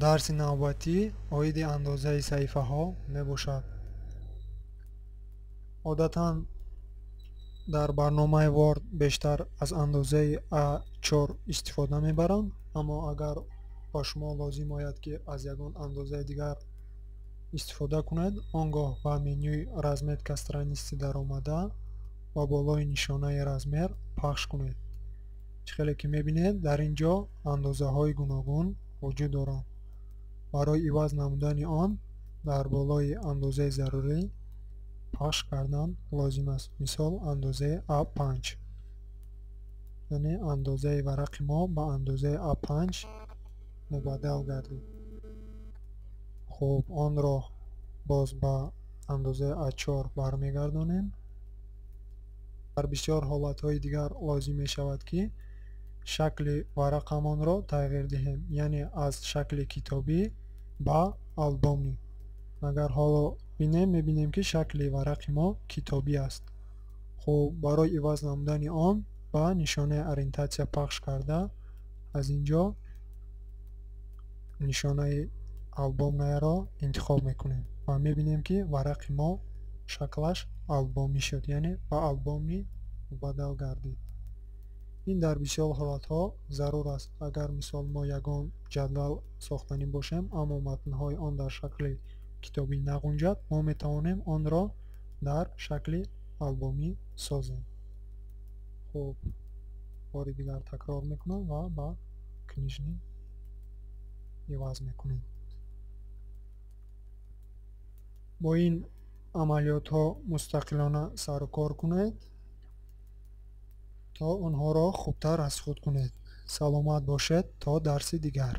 дарси навбатӣ оиди андозаи саҳифаҳо мебошад. одатан дар барномаи Word бештар аз андозаи А4 истифода мебаранд, аммо агар ба шумо лозим ояд ки аз ягон андозаи дигар истифода кунед, он гоҳ ба менюи разметка страницы даромада ва болои нишонаи размер пахш кунед. чихеле ки мебинед, дар ин ҷо андозаҳои гуногун вуҷуд доранд. барои иваз намудани он дар болои андозаи зарурӣ пахш кардан лозим аст. мисол андозаи А5, яъне андозаи варақи мо ба андозаи А5 мубаддал гардид. хуб, онро боз ба андозаи А4 бармегардонем. дар бисёр ҳолатҳои дигар лозим мешавад ки шакли варақамонро тағйир диҳем, яъне аз шакли китобӣ ба албомӣ. агар ҳоло бинем, мебинем ки шакли варақи мо китобӣ аст. хуб, барои иваз намудани он ба нишонаи ориентатсия пахш карда, аз ин ҷо нишонаи албомиро интихоб мекунем ва мебинем ки варақи мо шаклаш албомӣ шуд, яъне ба албомӣ мубаддал гардид. ин дар бисёр ҳолатҳо зарур аст. агар мисол мо ягон ҷадвал сохтанӣ бошем, аммо матнҳои он дар шакли китобӣ нағунҷад, мо метавонем онро дар шакли албомӣ созем. хуб, бори дигар такрор мекунам ва ба книжнӣ иваз мекунем. бо ин амалиётҳо мустақилона сару кор кунед то онҳоро хубтар аз худ кунед. саломат бошед то дарси дигар.